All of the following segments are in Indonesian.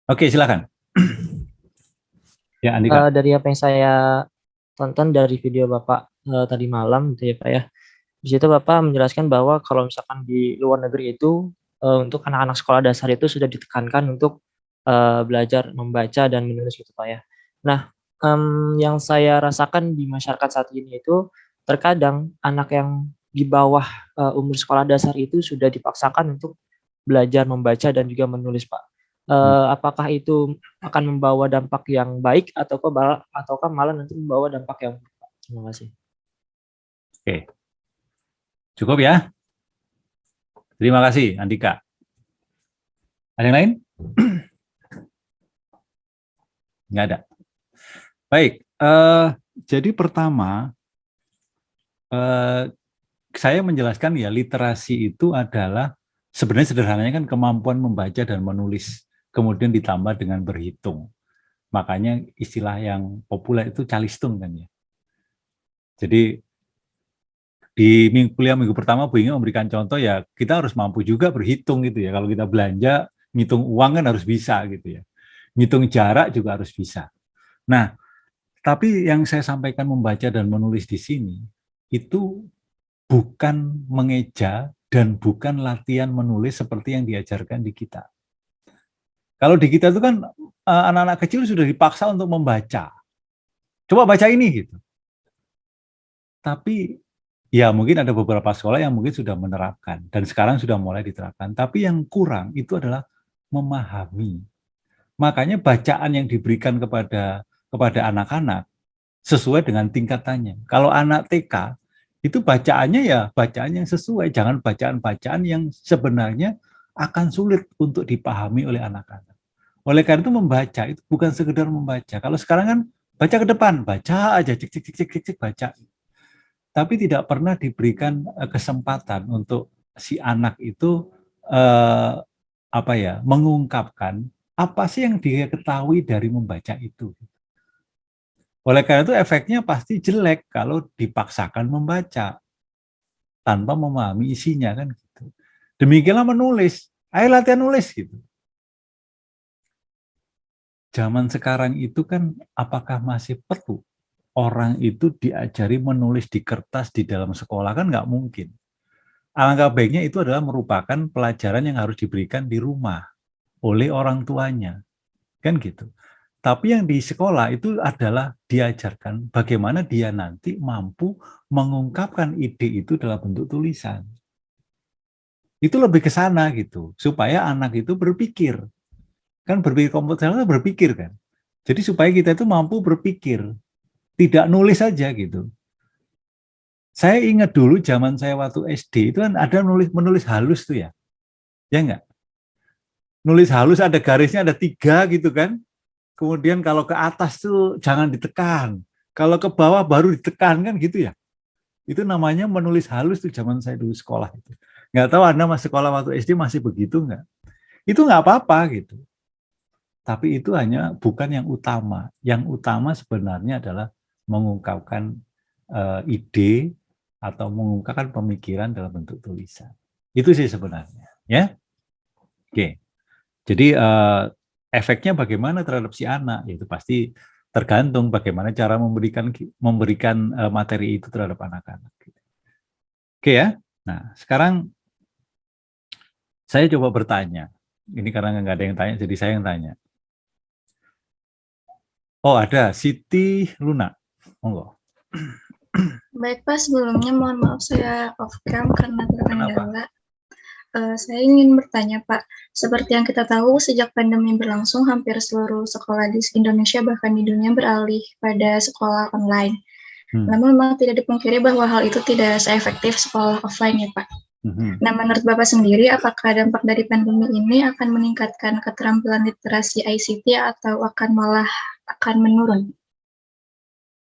Oke, silakan. Ya, Andika. Dari apa yang saya tonton dari video Bapak tadi malam gitu ya Pak ya. Di situ Bapak menjelaskan bahwa kalau misalkan di luar negeri itu untuk anak-anak sekolah dasar itu sudah ditekankan untuk belajar membaca dan menulis gitu Pak ya. Nah, yang saya rasakan di masyarakat saat ini itu terkadang anak yang di bawah umur sekolah dasar itu sudah dipaksakan untuk belajar membaca dan juga menulis Pak. Apakah itu akan membawa dampak yang baik ataukah malah nanti membawa dampak yang buruk, Pak? Terima kasih. Oke, cukup ya. Terima kasih, Andika. Ada yang lain? Nggak ada. Baik, jadi pertama, saya menjelaskan ya, literasi itu adalah sebenarnya sederhananya kan kemampuan membaca dan menulis, kemudian ditambah dengan berhitung. Makanya istilah yang populer itu calistung kan ya. Jadi di kuliah minggu pertama Bu Inge memberikan contoh ya, kita harus mampu juga berhitung gitu ya. Kalau kita belanja, ngitung uang kan harus bisa gitu ya. Ngitung jarak juga harus bisa. Nah, tapi yang saya sampaikan membaca dan menulis di sini itu bukan mengeja dan bukan latihan menulis seperti yang diajarkan di kita. Kalau di kita itu kan anak-anak kecil sudah dipaksa untuk membaca. Coba baca ini gitu. Tapi ya mungkin ada beberapa sekolah yang mungkin sudah menerapkan dan sekarang sudah mulai diterapkan. Tapi yang kurang itu adalah memahami. Makanya bacaan yang diberikan kepada anak-anak sesuai dengan tingkatannya. Kalau anak TK itu bacaannya ya bacaan yang sesuai, jangan bacaan-bacaan yang sebenarnya akan sulit untuk dipahami oleh anak-anak. Oleh karena itu membaca itu bukan sekedar membaca. Kalau sekarang kan baca ke depan, baca aja cek cek cek cek cek, cek baca. Tapi tidak pernah diberikan kesempatan untuk si anak itu eh, apa ya mengungkapkan apa sih yang dia ketahui dari membaca itu. Oleh karena itu efeknya pasti jelek kalau dipaksakan membaca tanpa memahami isinya kan gitu. Demikianlah menulis. Ayo latihan nulis gitu. Zaman sekarang itu kan apakah masih perlu orang itu diajari menulis di kertas di dalam sekolah kan nggak mungkin. Alangkah baiknya itu adalah merupakan pelajaran yang harus diberikan di rumah oleh orang tuanya. Kan gitu. Tapi yang di sekolah itu adalah diajarkan bagaimana dia nanti mampu mengungkapkan ide itu dalam bentuk tulisan. Itu lebih ke sana gitu, supaya anak itu berpikir. Kan berpikir komputer itu berpikir kan. Jadi supaya kita itu mampu berpikir, tidak nulis saja gitu. Saya ingat dulu zaman saya waktu SD itu kan ada menulis halus tuh ya. Ya enggak? Nulis halus ada garisnya ada 3 gitu kan. Kemudian kalau ke atas tuh jangan ditekan. Kalau ke bawah baru ditekan kan gitu ya. Itu namanya menulis halus tuh zaman saya dulu sekolah itu. Nggak tahu Anda masih sekolah waktu SD masih begitu nggak? Itu nggak apa-apa gitu. Tapi itu hanya bukan yang utama. Yang utama sebenarnya adalah mengungkapkan ide atau mengungkapkan pemikiran dalam bentuk tulisan. Itu sih sebenarnya, ya. Oke. Jadi efeknya bagaimana terhadap si anak? Itu pasti tergantung bagaimana cara memberikan materi itu terhadap anak-anak. Oke ya. Nah, sekarang saya coba bertanya. Ini karena nggak ada yang tanya, jadi saya yang tanya. Oh, ada Siti Luna. Monggo. Baik Pak, sebelumnya mohon maaf saya off cam karena Kenapa? terkendala. Saya ingin bertanya Pak, seperti yang kita tahu sejak pandemi berlangsung hampir seluruh sekolah di Indonesia bahkan di dunia beralih pada sekolah online. Namun memang tidak dipungkiri bahwa hal itu tidak seefektif sekolah offline ya Pak. Nah, menurut Bapak sendiri, apakah dampak dari pandemi ini akan meningkatkan keterampilan literasi ICT atau malah akan menurun?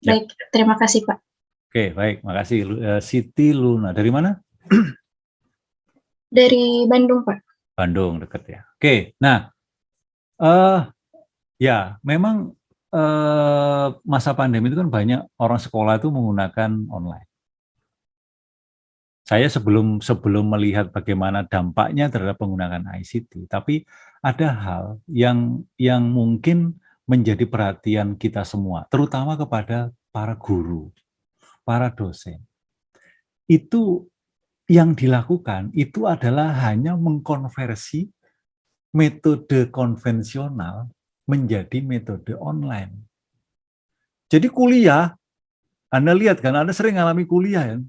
Ya. Baik, terima kasih Pak. Oke, baik, makasih. Siti Luna, dari mana? Dari Bandung, Pak. Bandung, dekat ya. Oke, nah, ya, memang masa pandemi itu kan banyak orang sekolah itu menggunakan online. Saya sebelum melihat bagaimana dampaknya terhadap penggunaan ICT, tapi ada hal yang mungkin menjadi perhatian kita semua, terutama kepada para guru, para dosen. Itu yang dilakukan itu adalah hanya mengkonversi metode konvensional menjadi metode online. Jadi kuliah, Anda lihat kan, Anda sering alami kuliah kan,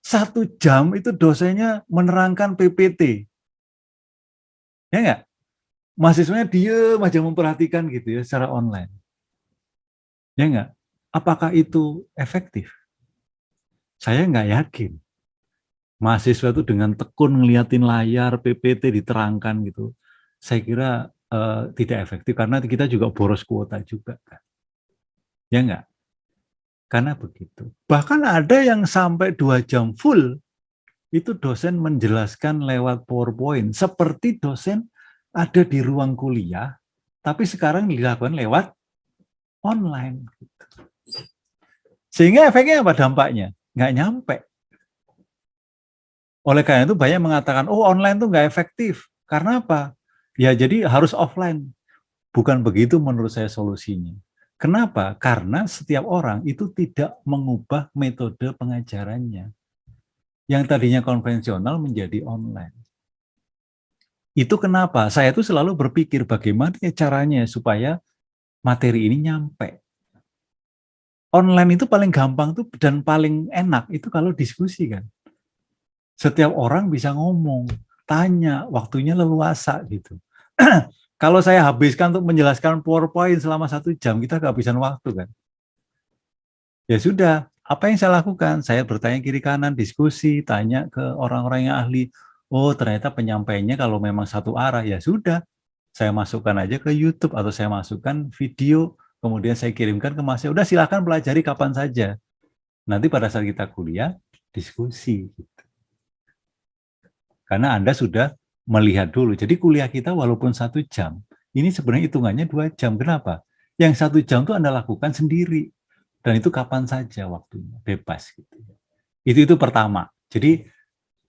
1 jam itu dosennya menerangkan PPT, ya nggak? Mahasiswanya diem aja memperhatikan gitu ya secara online, ya nggak? Apakah itu efektif? Saya nggak yakin. Mahasiswa itu dengan tekun ngeliatin layar PPT diterangkan gitu, saya kira tidak efektif karena kita juga boros kuota juga kan, ya nggak? Karena begitu. Bahkan ada yang sampai 2 jam full itu dosen menjelaskan lewat PowerPoint seperti dosen ada di ruang kuliah, tapi sekarang dilakukan lewat online. Sehingga efeknya apa dampaknya? Nggak nyampe. Oleh karena itu banyak mengatakan, oh online tuh nggak efektif. Karena apa? Ya jadi harus offline. Bukan begitu menurut saya solusinya. Kenapa? Karena setiap orang itu tidak mengubah metode pengajarannya. Yang tadinya konvensional menjadi online. Itu kenapa? Saya tuh selalu berpikir bagaimana caranya supaya materi ini nyampe. Online itu paling gampang tuh dan paling enak itu kalau diskusi kan. Setiap orang bisa ngomong, tanya, waktunya leluasa gitu. Kalau saya habiskan untuk menjelaskan PowerPoint selama 1 jam, kita kehabisan waktu kan. Ya sudah, apa yang saya lakukan? Saya bertanya kiri kanan, diskusi, tanya ke orang-orang yang ahli. Oh ternyata penyampaiannya kalau memang satu arah, ya sudah. Saya masukkan aja ke YouTube atau saya masukkan video, kemudian saya kirimkan ke mahasiswa. Udah silakan pelajari kapan saja. Nanti pada saat kita kuliah, diskusi. Karena Anda sudah melihat dulu. Jadi kuliah kita walaupun 1 jam, ini sebenarnya hitungannya 2 jam. Kenapa? Yang 1 jam itu Anda lakukan sendiri. Dan itu kapan saja waktunya, bebas. Gitu. Itu pertama. Jadi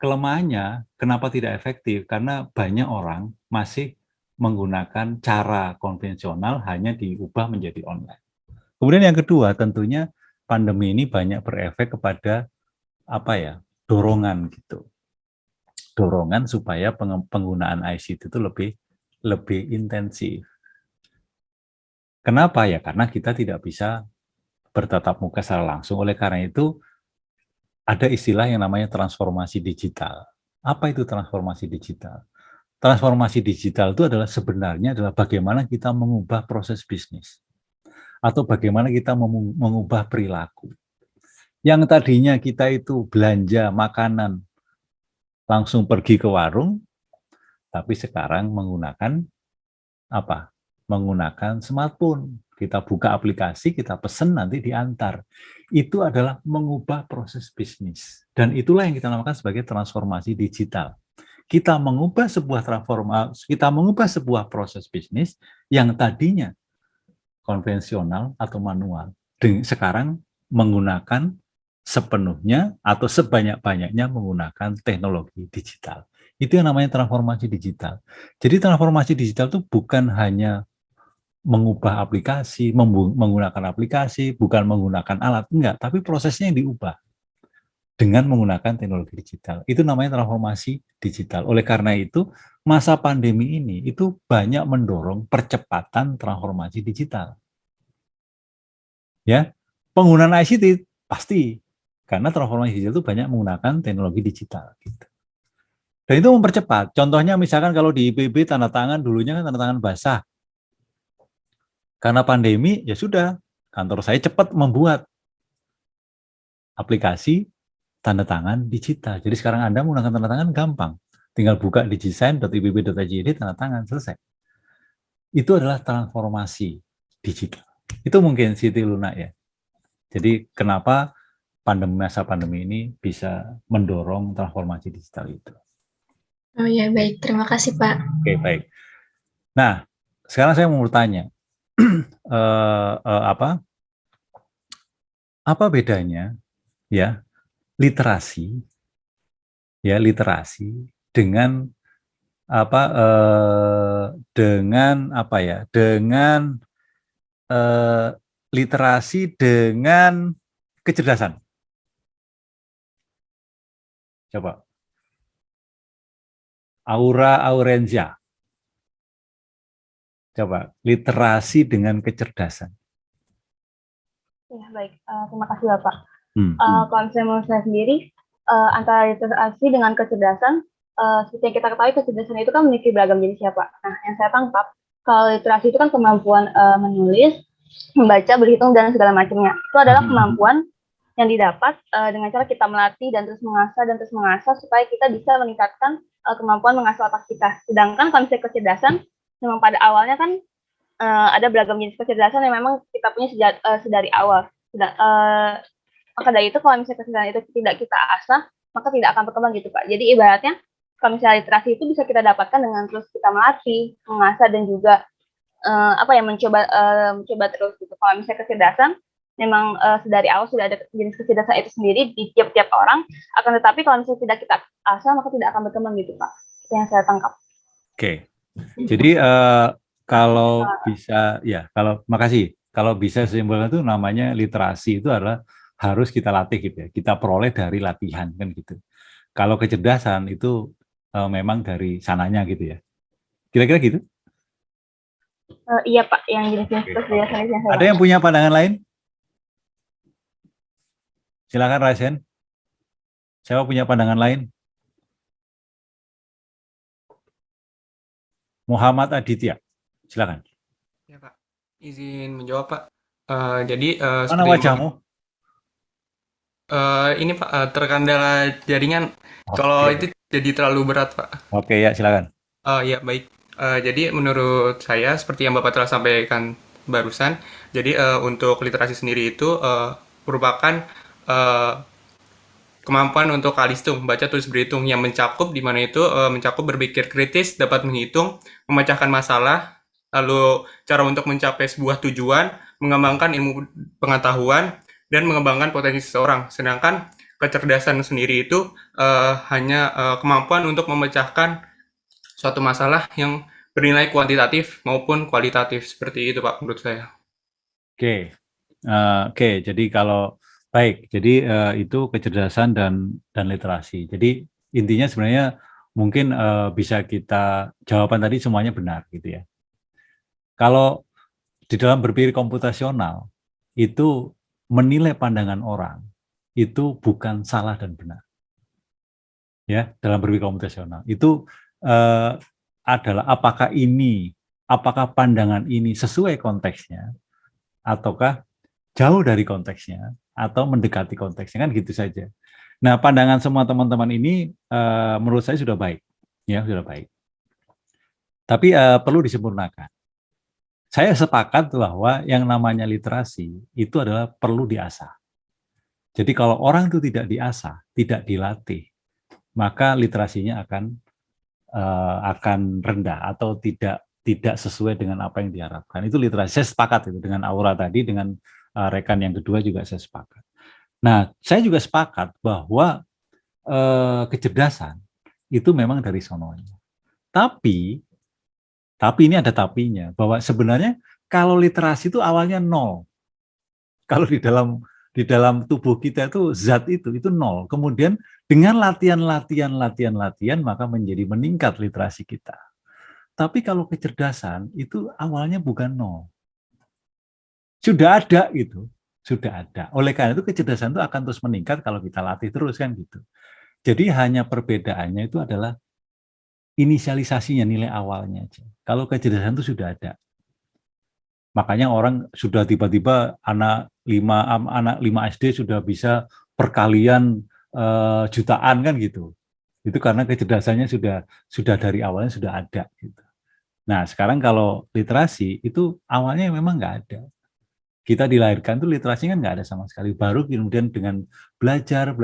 kelemahannya kenapa tidak efektif? Karena banyak orang masih menggunakan cara konvensional hanya diubah menjadi online. Kemudian yang kedua, tentunya pandemi ini banyak berefek kepada dorongan gitu. Dorongan supaya penggunaan ICT itu lebih intensif. Kenapa ya? Karena kita tidak bisa bertatap muka secara langsung. Oleh karena itu ada istilah yang namanya transformasi digital. Apa itu transformasi digital? Transformasi digital itu sebenarnya adalah bagaimana kita mengubah proses bisnis atau bagaimana kita mengubah perilaku. Yang tadinya kita itu belanja makanan langsung pergi ke warung, tapi sekarang menggunakan apa? Menggunakan smartphone. Kita buka aplikasi, kita pesen nanti diantar. Itu adalah mengubah proses bisnis. Dan itulah yang kita namakan sebagai transformasi digital. Kita mengubah sebuah proses bisnis yang tadinya konvensional atau manual. Sekarang menggunakan sepenuhnya atau sebanyak-banyaknya menggunakan teknologi digital. Itu yang namanya transformasi digital. Jadi transformasi digital itu bukan hanya mengubah aplikasi, menggunakan aplikasi, bukan menggunakan alat, enggak, tapi prosesnya yang diubah dengan menggunakan teknologi digital. Itu namanya transformasi digital. Oleh karena itu, masa pandemi ini itu banyak mendorong percepatan transformasi digital. Ya, penggunaan ICT pasti karena transformasi digital itu banyak menggunakan teknologi digital. Gitu. Dan itu mempercepat. Contohnya misalkan kalau di IPB tanda tangan dulunya kan tanda tangan basah. Karena pandemi ya sudah, kantor saya cepat membuat aplikasi tanda tangan digital. Jadi sekarang Anda menggunakan tanda tangan gampang. Tinggal buka digisign.ipb.id tanda tangan selesai. Itu adalah transformasi digital. Itu mungkin Siti Luna ya. Jadi kenapa masa pandemi ini bisa mendorong transformasi digital itu. Oh ya, baik. Terima kasih, Pak. Oke, baik. Nah, sekarang saya mau bertanya, apa bedanya ya literasi ya literasi dengan apa dengan apa ya? Dengan literasi dengan kecerdasan. Coba. Aura Aurencia. Coba, literasi dengan kecerdasan. Ya, baik. Terima kasih Bapak. Hmm. Kalau misalnya menurut saya sendiri, antara literasi dengan kecerdasan, seperti yang kita ketahui, kecerdasan itu kan memiliki beragam jenis ya Pak. Nah, yang saya tangkap, kalau literasi itu kan kemampuan menulis, membaca, berhitung, dan segala macamnya. Itu adalah kemampuan yang didapat dengan cara kita melatih dan terus mengasah supaya kita bisa meningkatkan kemampuan mengasah otak kita. Sedangkan kalau misalnya kecerdasan, memang pada awalnya kan ada beragam jenis kecerdasan yang memang kita punya sedari awal. Maka dari itu kalau misalnya kecerdasan itu tidak kita asah, maka tidak akan berkembang gitu Pak. Jadi ibaratnya kalau misalnya literasi itu bisa kita dapatkan dengan terus kita melatih, mengasah, dan juga mencoba terus gitu. Kalau misalnya kecerdasan, memang sedari awal sudah ada jenis kecerdasan itu sendiri di tiap-tiap orang. Akan tetapi kalau misalnya tidak kita asah, maka tidak akan berkembang gitu Pak. Itu yang saya tangkap. Oke. Jadi kalau bisa ya, makasih. Kalau bisa simpulkan itu namanya literasi itu adalah harus kita latih gitu ya. Kita peroleh dari latihan kan gitu. Kalau kecerdasan itu memang dari sananya gitu ya. Kira-kira gitu? Iya Pak, yang jenis-jenis kecerdasan yang saya Ada yang punya pandangan lain? Silakan Raisen. Saya punya pandangan lain. Muhammad Aditya, silakan. Ya Pak, izin menjawab Pak. Jadi Mana wajahmu? ini Pak terkendala jaringan. Kalau itu jadi terlalu berat Pak. Oke ya silakan. Ya baik. Jadi menurut saya seperti yang Bapak telah sampaikan barusan, jadi untuk literasi sendiri itu merupakan kemampuan untuk kalistung, baca tulis berhitung yang mencakup di mana itu mencakup berpikir kritis, dapat menghitung, memecahkan masalah, lalu cara untuk mencapai sebuah tujuan, mengembangkan ilmu pengetahuan, dan mengembangkan potensi seseorang. Sedangkan kecerdasan sendiri itu hanya kemampuan untuk memecahkan suatu masalah yang bernilai kuantitatif maupun kualitatif. Seperti itu Pak menurut saya. Oke. Jadi kalau baik, jadi itu kecerdasan dan literasi. Jadi intinya sebenarnya mungkin bisa kita jawaban tadi semuanya benar gitu ya. Kalau di dalam berpikir komputasional itu menilai pandangan orang itu bukan salah dan benar. Ya, dalam berpikir komputasional itu adalah apakah pandangan ini sesuai konteksnya ataukah jauh dari konteksnya atau mendekati konteksnya, kan gitu saja. Nah, pandangan semua teman-teman ini menurut saya sudah baik, ya sudah baik. Tapi perlu disempurnakan. Saya sepakat bahwa yang namanya literasi itu adalah perlu diasah. Jadi kalau orang itu tidak diasah, tidak dilatih, maka literasinya akan rendah atau tidak sesuai dengan apa yang diharapkan. Itu literasi. Saya sepakat itu dengan Aura tadi, dengan rekan yang kedua juga saya sepakat. Nah, saya juga sepakat bahwa kecerdasan itu memang dari sononya. Tapi ini ada tapinya, bahwa sebenarnya kalau literasi itu awalnya nol. Kalau di dalam tubuh kita itu zat itu nol. Kemudian dengan latihan maka menjadi meningkat literasi kita. Tapi kalau kecerdasan itu awalnya bukan nol. Sudah ada gitu. Sudah ada. Oleh karena itu kecerdasan itu akan terus meningkat kalau kita latih terus kan gitu. Jadi hanya perbedaannya itu adalah inisialisasinya, nilai awalnya aja. Kalau kecerdasan itu sudah ada. Makanya orang sudah tiba-tiba anak 5 SD sudah bisa perkalian jutaan kan gitu. Itu karena kecerdasannya sudah dari awalnya sudah ada gitu. Nah, sekarang kalau literasi itu awalnya memang nggak ada. Kita dilahirkan tuh literasi kan nggak ada sama sekali. Baru kemudian dengan belajar,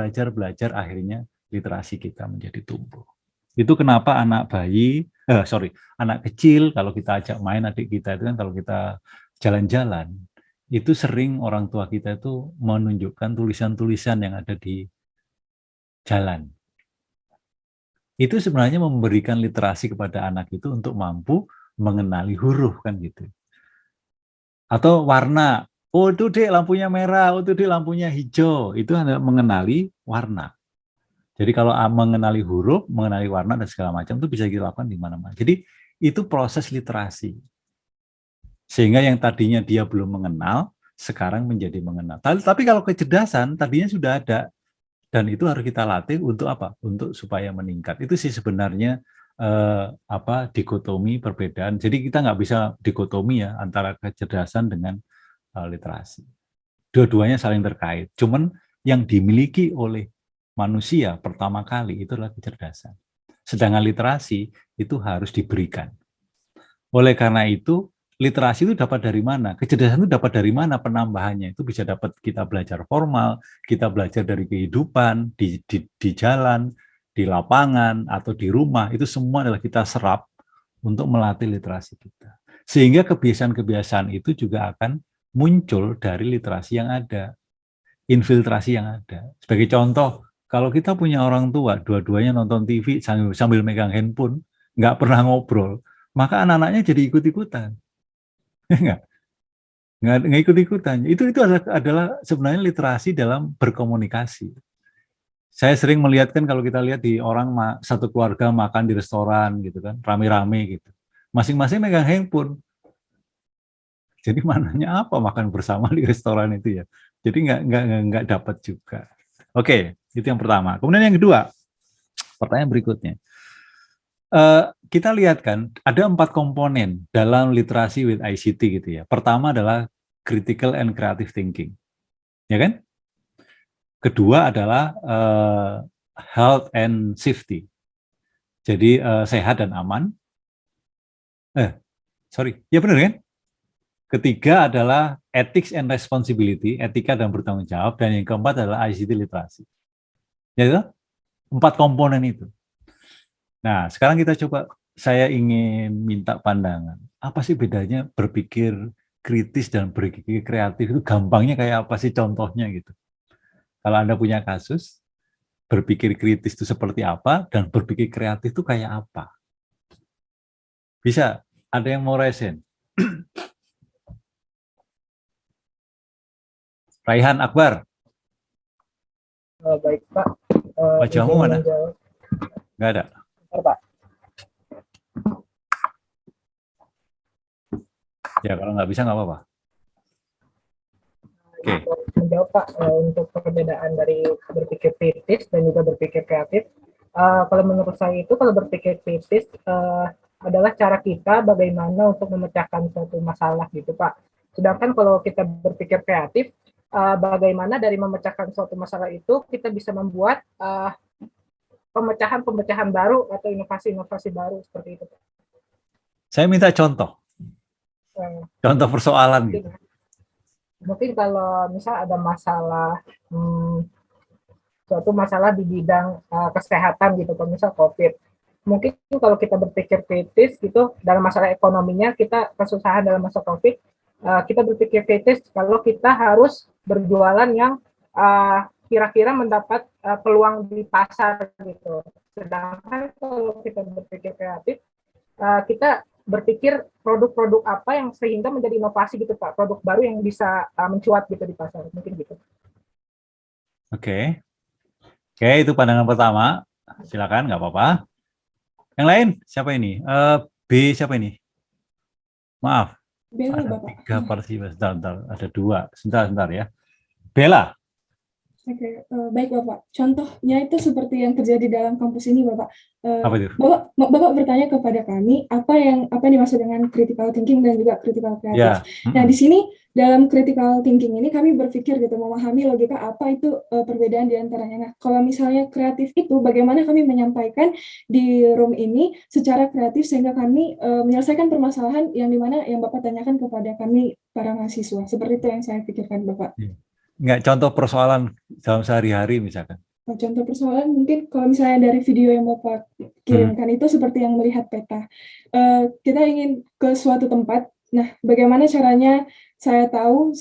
akhirnya literasi kita menjadi tumbuh. Itu kenapa anak kecil kalau kita ajak main adik kita itu kan kalau kita jalan-jalan, itu sering orang tua kita itu menunjukkan tulisan-tulisan yang ada di jalan. Itu sebenarnya memberikan literasi kepada anak itu untuk mampu mengenali huruf kan gitu. Atau warna, oh itu dek lampunya merah, oh itu dek lampunya hijau, itu adalah mengenali warna. Jadi kalau mengenali huruf, mengenali warna dan segala macam itu bisa dilakukan di mana-mana. Jadi itu proses literasi. Sehingga yang tadinya dia belum mengenal, sekarang menjadi mengenal. Tapi kalau kecerdasan tadinya sudah ada, dan itu harus kita latih untuk apa? Untuk supaya meningkat. Itu sih sebenarnya dikotomi perbedaan. Jadi kita nggak bisa dikotomi ya antara kecerdasan dengan literasi. Dua-duanya saling terkait. Cuman yang dimiliki oleh manusia pertama kali itu adalah kecerdasan. Sedangkan literasi itu harus diberikan. Oleh karena itu, literasi itu dapat dari mana? Kecerdasan itu dapat dari mana penambahannya? Itu bisa dapat kita belajar formal, kita belajar dari kehidupan, di jalan, di lapangan, atau di rumah. Itu semua adalah kita serap untuk melatih literasi kita. Sehingga kebiasaan-kebiasaan itu juga akan muncul dari literasi yang ada, infiltrasi yang ada. Sebagai contoh, kalau kita punya orang tua, dua-duanya nonton TV sambil megang handphone, nggak pernah ngobrol, maka anak-anaknya jadi ikut-ikutan. Nggak ikut-ikutan. Itu adalah sebenarnya literasi dalam berkomunikasi. Saya sering melihat kan kalau kita lihat di orang satu keluarga makan di restoran gitu kan, rame-rame gitu. Masing-masing megang handphone. Jadi mananya apa makan bersama di restoran itu ya. Jadi nggak dapat juga. Oke, itu yang pertama. Kemudian yang kedua, pertanyaan berikutnya. Kita lihat kan ada 4 komponen dalam literasi with ICT gitu ya. Pertama adalah critical and creative thinking, ya kan? Kedua adalah health and safety, jadi sehat dan aman. Ya benar kan? Ketiga adalah ethics and responsibility, etika dan bertanggung jawab, dan yang keempat adalah ICT literasi. Ya itu 4 komponen itu. Nah, sekarang kita coba, saya ingin minta pandangan. Apa sih bedanya berpikir kritis dan berpikir kreatif itu gampangnya kayak apa sih contohnya gitu? Kalau Anda punya kasus, berpikir kritis itu seperti apa dan berpikir kreatif itu kayak apa? Bisa? Ada yang mau resen? Raihan Akbar. Baik Pak. Wajahmu mana? Nggak ada. Bentar, Pak. Ya kalau nggak bisa nggak apa-apa. Oke. Menjawab Pak untuk perbedaan dari berpikir kritis dan juga berpikir kreatif. Kalau menurut saya itu kalau berpikir kritis adalah cara kita bagaimana untuk memecahkan suatu masalah gitu Pak. Sedangkan kalau kita berpikir kreatif, bagaimana dari memecahkan suatu masalah itu kita bisa membuat pemecahan-pemecahan baru atau inovasi-inovasi baru seperti itu Pak. Saya minta contoh. Contoh persoalan gitu. Mungkin kalau misal ada masalah suatu masalah di bidang kesehatan gitu, misal COVID. Mungkin kalau kita berpikir kritis gitu dalam masalah ekonominya kita kesusahan dalam masa COVID, kita berpikir kritis kalau kita harus berjualan yang kira-kira mendapat peluang di pasar gitu. Sedangkan kalau kita berpikir kreatif, kita berpikir produk-produk apa yang sehingga menjadi inovasi gitu Pak, produk baru yang bisa mencuat gitu di pasar, mungkin gitu. Oke, itu pandangan pertama. Silakan, nggak apa-apa. Yang lain siapa ini? B siapa ini? Maaf. Bella, ada Bapak. 3 partisipan. Sebentar, ada 2. Sebentar ya. Bella. Oke, baik Bapak. Contohnya itu seperti yang terjadi dalam kampus ini, Bapak. Apa itu? Bapak bertanya kepada kami apa yang dimaksud dengan critical thinking dan juga critical creative. Nah, di sini dalam critical thinking ini kami berpikir gitu, memahami logika apa itu perbedaan di antaranya. Nah, kalau misalnya kreatif itu bagaimana kami menyampaikan di room ini secara kreatif sehingga kami menyelesaikan permasalahan yang dimana yang Bapak tanyakan kepada kami para mahasiswa. Seperti itu yang saya pikirkan, Bapak. Nggak contoh persoalan dalam sehari-hari misalkan. Nah, contoh persoalan mungkin kalau misalnya dari video yang Bapak kirimkan itu seperti yang melihat peta. Kita ingin ke suatu tempat. Nah, bagaimana caranya saya tahu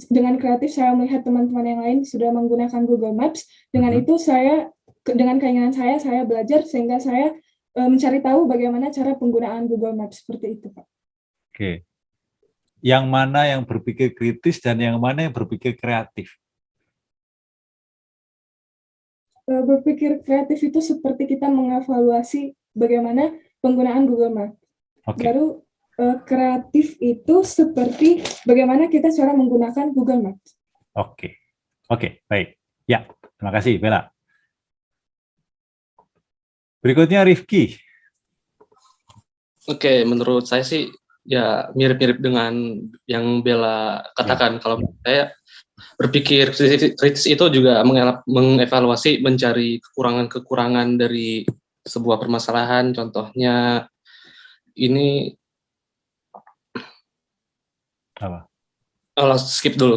dengan kreatif saya melihat teman-teman yang lain sudah menggunakan Google Maps. Dengan itu saya dengan keinginan saya belajar sehingga saya mencari tahu bagaimana cara penggunaan Google Maps seperti itu, Pak. Oke. Yang mana yang berpikir kritis dan yang mana yang berpikir kreatif? Berpikir kreatif itu seperti kita mengevaluasi bagaimana penggunaan Google Maps. Oke. Baru kreatif itu seperti bagaimana kita cara menggunakan Google Maps. Oke. Oke, baik. Ya, terima kasih, Bella. Berikutnya Rifki. Oke, menurut saya sih ya mirip-mirip dengan yang Bella katakan. Kalau saya berpikir kritis itu juga mengevaluasi, mencari kekurangan-kekurangan dari sebuah permasalahan. Contohnya ini Apa? skip dulu.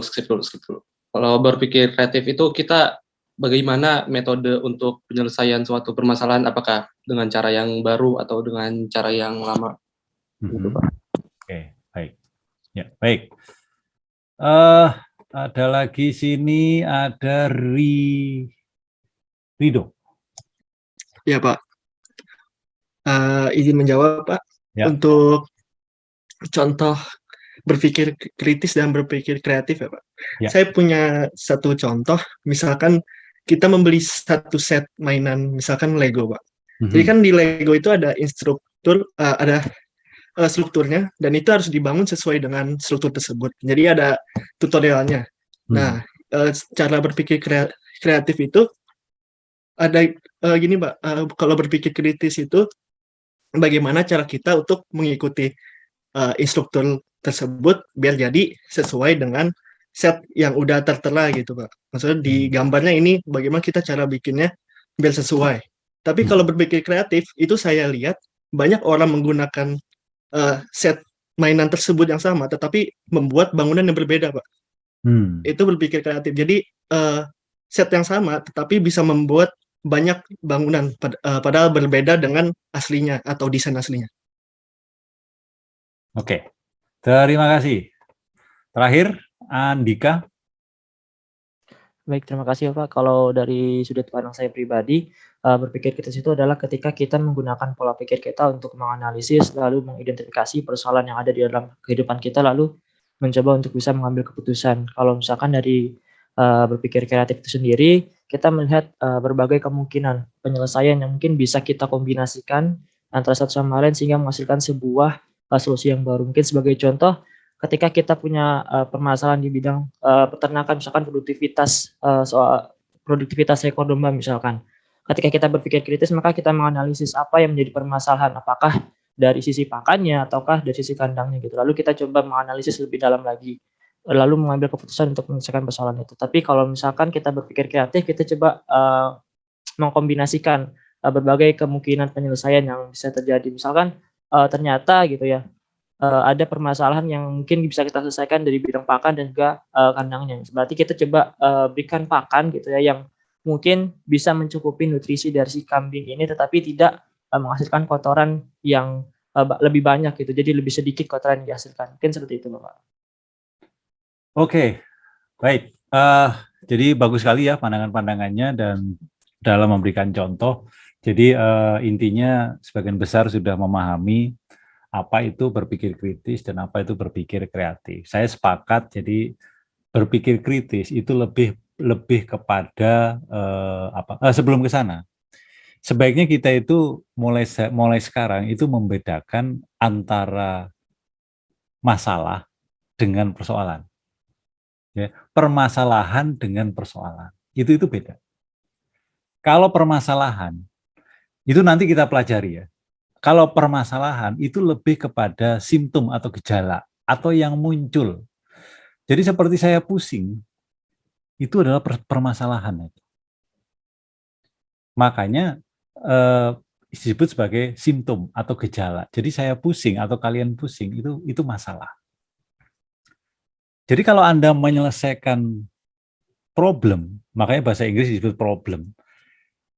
Kalau berpikir kreatif itu kita bagaimana metode untuk penyelesaian suatu permasalahan, apakah dengan cara yang baru atau dengan cara yang lama. Gitu, Pak. Oke, baik. Ya, baik. Ada lagi sini, ada Rido. Ya, Pak. Izin menjawab, Pak. Ya. Untuk contoh berpikir kritis dan berpikir kreatif ya, Pak. Ya. Saya punya satu contoh, misalkan kita membeli satu set mainan, misalkan Lego, Pak. Jadi kan di Lego itu ada instruktur, ada strukturnya, dan itu harus dibangun sesuai dengan struktur tersebut. Jadi ada tutorialnya. Nah, cara berpikir kreatif itu ada gini, Pak. Kalau berpikir kritis itu bagaimana cara kita untuk mengikuti instruktur tersebut biar jadi sesuai dengan set yang udah tertera gitu, Pak. Maksudnya di gambarnya ini bagaimana kita cara bikinnya biar sesuai. Tapi kalau berpikir kreatif itu saya lihat banyak orang menggunakan set mainan tersebut yang sama, tetapi membuat bangunan yang berbeda, Pak. Itu berpikir kreatif. Jadi set yang sama, tetapi bisa membuat banyak bangunan padahal berbeda dengan aslinya atau desain aslinya. Oke, terima kasih. Terakhir, Andika. Baik, terima kasih Pak. Kalau dari sudut pandang saya pribadi, berpikir kritis itu adalah ketika kita menggunakan pola pikir kita untuk menganalisis, lalu mengidentifikasi persoalan yang ada di dalam kehidupan kita, lalu mencoba untuk bisa mengambil keputusan. Kalau misalkan dari berpikir kreatif itu sendiri, kita melihat berbagai kemungkinan penyelesaian yang mungkin bisa kita kombinasikan antara satu sama lain sehingga menghasilkan sebuah solusi yang baru. Mungkin sebagai contoh, ketika kita punya permasalahan di bidang peternakan, misalkan produktivitas, soal produktivitas ekor domba misalkan. Ketika kita berpikir kritis, maka kita menganalisis apa yang menjadi permasalahan, apakah dari sisi pakannya ataukah dari sisi kandangnya gitu. Lalu kita coba menganalisis lebih dalam lagi, lalu mengambil keputusan untuk menyelesaikan persoalan itu. Tapi kalau misalkan kita berpikir kreatif, kita coba mengkombinasikan berbagai kemungkinan penyelesaian yang bisa terjadi. Misalkan ternyata gitu ya, ada permasalahan yang mungkin bisa kita selesaikan dari bidang pakan dan juga kandangnya. Berarti kita coba berikan pakan gitu ya yang mungkin bisa mencukupi nutrisi dari si kambing ini, tetapi tidak menghasilkan kotoran yang lebih banyak gitu. Jadi lebih sedikit kotoran yang dihasilkan. Mungkin seperti itu, Bapak. Oke, baik. Jadi bagus sekali ya pandangan-pandangannya dan dalam memberikan contoh. Jadi intinya sebagian besar sudah memahami apa itu berpikir kritis dan apa itu berpikir kreatif. Saya sepakat, jadi berpikir kritis itu lebih kepada sebelum ke sana. Sebaiknya kita itu mulai sekarang itu membedakan antara masalah dengan persoalan. Ya, permasalahan dengan persoalan. Itu beda. Kalau permasalahan itu nanti kita pelajari ya. Kalau permasalahan itu lebih kepada simptom atau gejala atau yang muncul. Jadi seperti saya pusing, itu adalah permasalahan. Makanya disebut sebagai simptom atau gejala. Jadi saya pusing atau kalian pusing itu masalah. Jadi kalau Anda menyelesaikan problem, makanya bahasa Inggris disebut problem,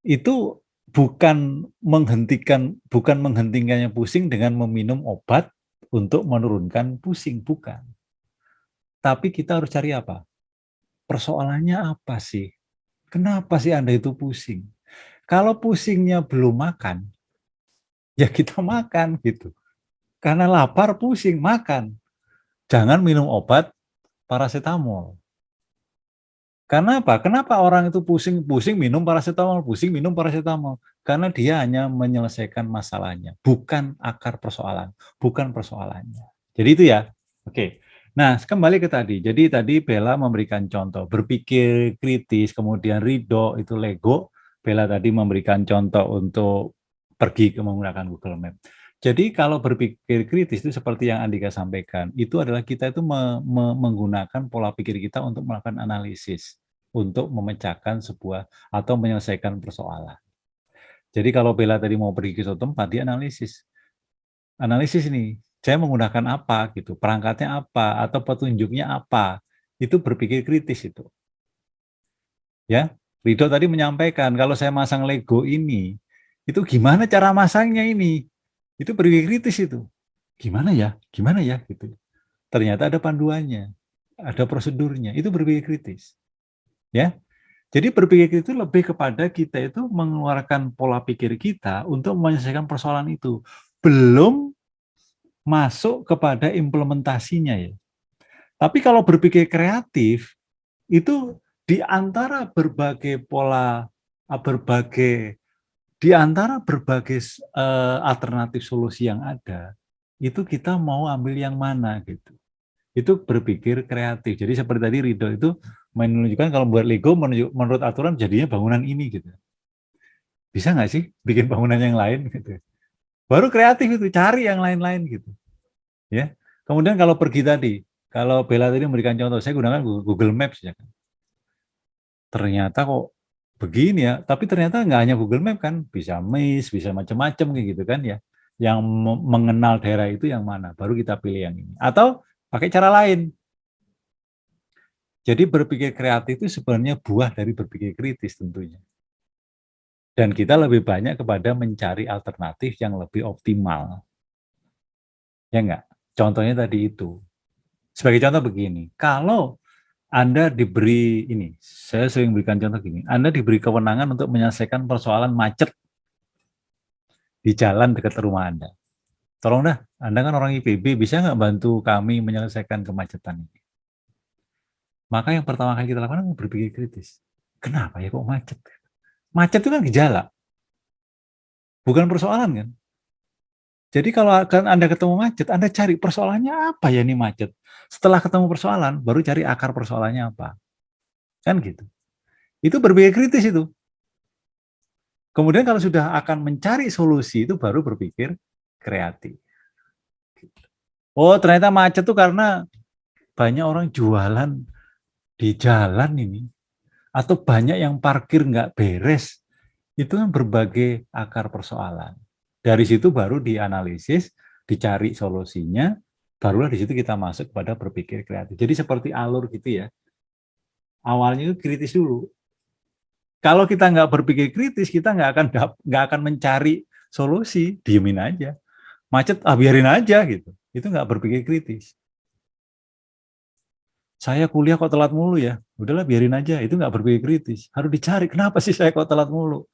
itu bukan menghentikannya pusing dengan meminum obat untuk menurunkan pusing, bukan. Tapi kita harus cari apa? Persoalannya apa sih? Kenapa sih Anda itu pusing? Kalau pusingnya belum makan, ya kita makan gitu. Karena lapar, pusing, makan. Jangan minum obat paracetamol. Karena apa? Kenapa orang itu pusing minum paracetamol, pusing minum paracetamol? Karena dia hanya menyelesaikan masalahnya, bukan akar persoalan, bukan persoalannya. Jadi itu ya. Oke. Nah, kembali ke tadi. Jadi tadi Bella memberikan contoh, berpikir kritis, kemudian ridho, itu Lego. Bella tadi memberikan contoh untuk pergi ke menggunakan Google Map. Jadi kalau berpikir kritis itu seperti yang Andika sampaikan, itu adalah kita itu menggunakan pola pikir kita untuk melakukan analisis, untuk memecahkan sebuah atau menyelesaikan persoalan. Jadi kalau Bella tadi mau pergi ke suatu tempat, dia analisis. Analisis ini, saya menggunakan apa gitu, perangkatnya apa, atau petunjuknya apa. Itu berpikir kritis itu. Ya, Ridho tadi menyampaikan, kalau saya masang Lego ini, itu gimana cara masangnya ini? Itu berpikir kritis itu. Gimana ya gitu. Ternyata ada panduannya, ada prosedurnya, itu berpikir kritis. Ya. Jadi berpikir kritis itu lebih kepada kita itu mengeluarkan pola pikir kita untuk menyelesaikan persoalan itu. Belum masuk kepada implementasinya ya. Tapi kalau berpikir kreatif itu di antara berbagai pola, berbagai alternatif solusi yang ada, itu kita mau ambil yang mana gitu. Itu berpikir kreatif. Jadi seperti tadi Ridho itu menunjukkan kalau buat Lego menurut aturan jadinya bangunan ini gitu. Bisa nggak sih bikin bangunan yang lain gitu. Baru kreatif itu, cari yang lain-lain gitu. Ya. Kemudian kalau pergi tadi, kalau Bella tadi memberikan contoh, saya gunakan Google Maps ya kan. Ternyata kok begini ya, tapi ternyata nggak hanya Google Map kan, bisa Maze, bisa macam-macam kayak gitu kan ya. Yang mengenal daerah itu yang mana, baru kita pilih yang ini. Atau pakai cara lain. Jadi berpikir kreatif itu sebenarnya buah dari berpikir kritis tentunya. Dan kita lebih banyak kepada mencari alternatif yang lebih optimal. Ya enggak? Contohnya tadi itu. Sebagai contoh begini, kalau Anda diberi ini, saya sering berikan contoh gini, Anda diberi kewenangan untuk menyelesaikan persoalan macet di jalan dekat rumah Anda. Tolong dah, Anda kan orang IPB, bisa nggak bantu kami menyelesaikan kemacetan ini? Maka yang pertama kali kita lakukan berpikir kritis. Kenapa ya kok macet? Macet itu kan gejala, bukan persoalan kan? Jadi kalau Anda ketemu macet, Anda cari persoalannya apa ya ini macet. Setelah ketemu persoalan, baru cari akar persoalannya apa. Kan gitu. Itu berpikir kritis itu. Kemudian kalau sudah akan mencari solusi, itu baru berpikir kreatif. Oh ternyata macet itu karena banyak orang jualan di jalan ini. Atau banyak yang parkir nggak beres, itu kan berbagai akar persoalan. Dari situ baru dianalisis, dicari solusinya, barulah di situ kita masuk pada berpikir kreatif. Jadi seperti alur gitu ya. Awalnya itu kritis dulu. Kalau kita nggak berpikir kritis, kita nggak akan mencari solusi, diemin aja. Macet, biarin aja gitu. Itu nggak berpikir kritis. Saya kuliah kok telat mulu ya, udahlah biarin aja, itu nggak berpikir kritis. Harus dicari, kenapa sih saya kok telat mulu?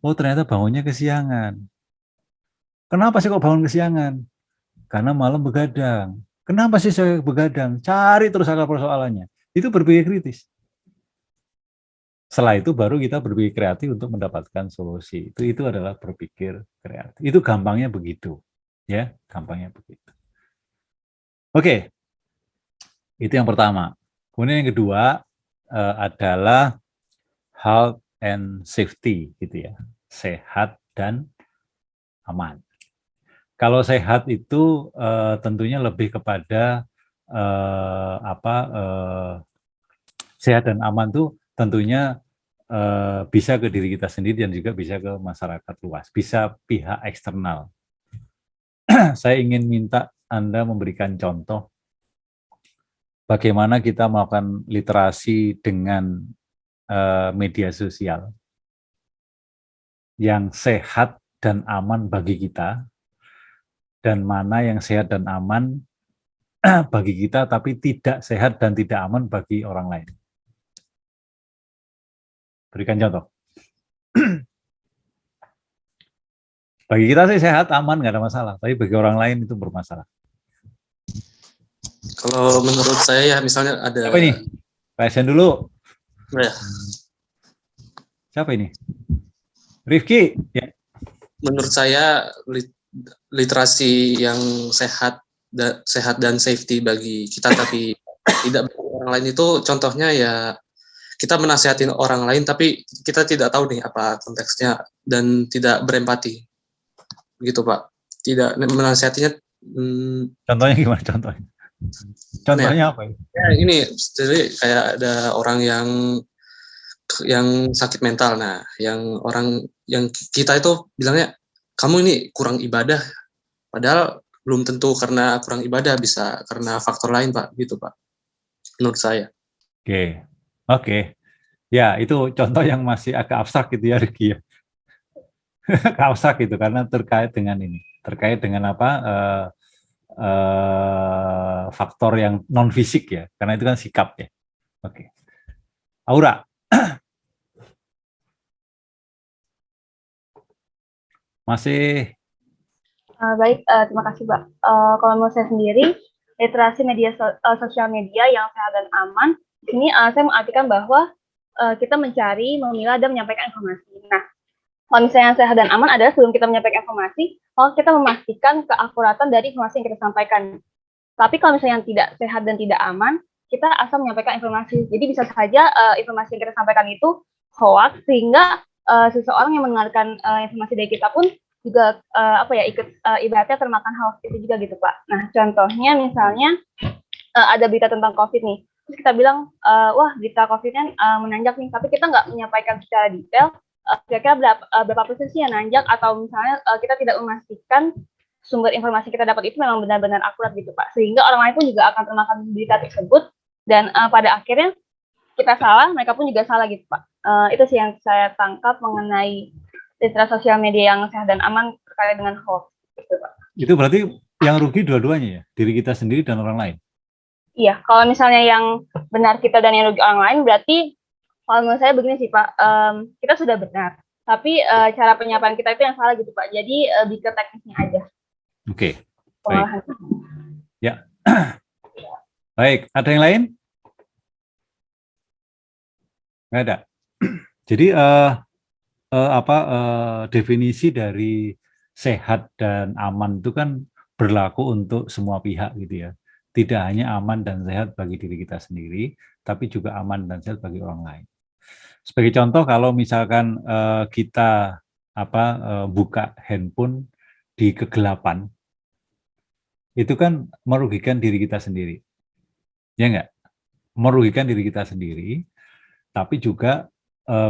Oh ternyata bangunnya kesiangan. Kenapa sih kok bangun kesiangan? Karena malam begadang. Kenapa sih saya begadang? Cari terus akar persoalannya. Itu berpikir kritis. Setelah itu baru kita berpikir kreatif untuk mendapatkan solusi. Itu adalah berpikir kreatif. Itu gampangnya begitu. Ya, gampangnya begitu. Oke. Itu yang pertama. Kemudian yang kedua adalah health and safety gitu ya. Sehat dan aman. Kalau sehat itu tentunya lebih kepada sehat dan aman tuh tentunya bisa ke diri kita sendiri dan juga bisa ke masyarakat luas, bisa pihak eksternal. Saya ingin minta Anda memberikan contoh bagaimana kita melakukan literasi dengan media sosial yang sehat dan aman bagi kita, dan mana yang sehat dan aman bagi kita tapi tidak sehat dan tidak aman bagi orang lain. Berikan contoh. Bagi kita sih sehat, aman, nggak ada masalah. Tapi bagi orang lain itu bermasalah. Kalau menurut saya ya misalnya ada. Siapa ini? Pasien dulu. Ya. Siapa ini? Rifki. Ya. Menurut saya literasi yang sehat dan safety bagi kita tapi tidak bagi orang lain itu contohnya ya kita menasihatin orang lain tapi kita tidak tahu nih apa konteksnya dan tidak berempati. Begitu Pak. Tidak menasihatinya. Contohnya gimana contohnya? Contohnya apa ini? Ya, ini jadi kayak ada orang yang sakit mental. Nah, yang kita itu bilangnya kamu ini kurang ibadah. Padahal belum tentu karena kurang ibadah, bisa karena faktor lain, Pak. Gitu, Pak. Menurut saya. Oke. Ya, itu contoh yang masih agak abstrak gitu ya, Riki ya. Abstrak gitu karena terkait dengan ini. Terkait dengan apa? Faktor yang non fisik ya, karena itu kan sikap ya. Oke. Aura. Masih. Baik, terima kasih Pak. Kalau menurut saya sendiri, literasi media sosial media yang sehat dan aman, di sini saya mengartikan bahwa kita mencari, memilah, dan menyampaikan informasi. Nah, kalau misalnya sehat dan aman adalah sebelum kita menyampaikan informasi, kalau kita memastikan keakuratan dari informasi yang kita sampaikan. Tapi kalau misalnya yang tidak sehat dan tidak aman, kita asal menyampaikan informasi. Jadi bisa saja informasi yang kita sampaikan itu hoax, sehingga seseorang yang mendengarkan informasi dari kita pun juga ikut ibaratnya termakan hoax itu juga gitu Pak. Nah contohnya misalnya ada berita tentang COVID nih, terus kita bilang wah berita COVID-nya menanjak nih, tapi kita nggak menyampaikan secara detail kira-kira berapa persen sih yang nanjak, atau misalnya kita tidak memastikan sumber informasi kita dapat itu memang benar-benar akurat gitu Pak, sehingga orang lain pun juga akan termakan berita tersebut dan pada akhirnya kita salah, mereka pun juga salah gitu Pak. Itu sih yang saya tangkap mengenai literasi sosial media yang sehat dan aman terkait dengan hoax gitu Pak. Itu berarti yang rugi dua-duanya ya, diri kita sendiri dan orang lain. Iya, kalau misalnya yang benar kita dan yang rugi orang lain, berarti kalau menurut saya begini sih Pak, kita sudah benar, tapi cara penyampaian kita itu yang salah gitu Pak. Jadi lebih ke teknisnya aja. Oke. Baik. Ya. Baik, ada yang lain? Nggak ada. Jadi definisi dari sehat dan aman itu kan berlaku untuk semua pihak gitu ya. Tidak hanya aman dan sehat bagi diri kita sendiri, tapi juga aman dan sehat bagi orang lain. Sebagai contoh, kalau misalkan kita buka handphone di kegelapan, itu kan merugikan diri kita sendiri, ya nggak? Merugikan diri kita sendiri, tapi juga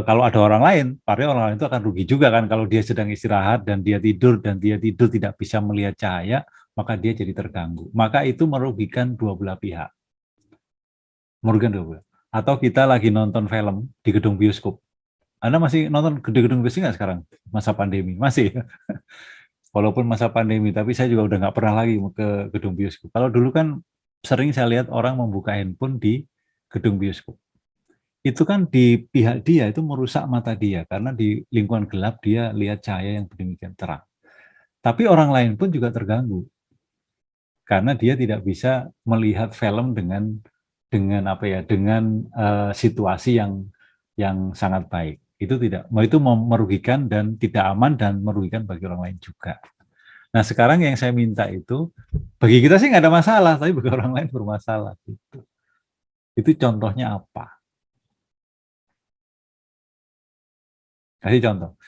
kalau ada orang lain, pasti orang lain itu akan rugi juga kan, kalau dia sedang istirahat dan dia tidur tidak bisa melihat cahaya, maka dia jadi terganggu. Maka itu merugikan dua belah pihak. Merugikan dua belah. Atau kita lagi nonton film di gedung bioskop. Anda masih nonton di gedung bioskop nggak sekarang? Masa pandemi? Masih. Walaupun masa pandemi, tapi saya juga udah nggak pernah lagi ke gedung bioskop. Kalau dulu kan sering saya lihat orang membuka handphone di gedung bioskop. Itu kan di pihak dia itu merusak mata dia, karena di lingkungan gelap dia lihat cahaya yang sedemikian terang. Tapi orang lain pun juga terganggu, karena dia tidak bisa melihat film dengan situasi yang sangat baik. Itu merugikan dan tidak aman dan merugikan bagi orang lain juga. Nah sekarang yang saya minta itu, bagi kita sih nggak ada masalah, tapi bagi orang lain bermasalah. Itu contohnya apa? Kasih contoh.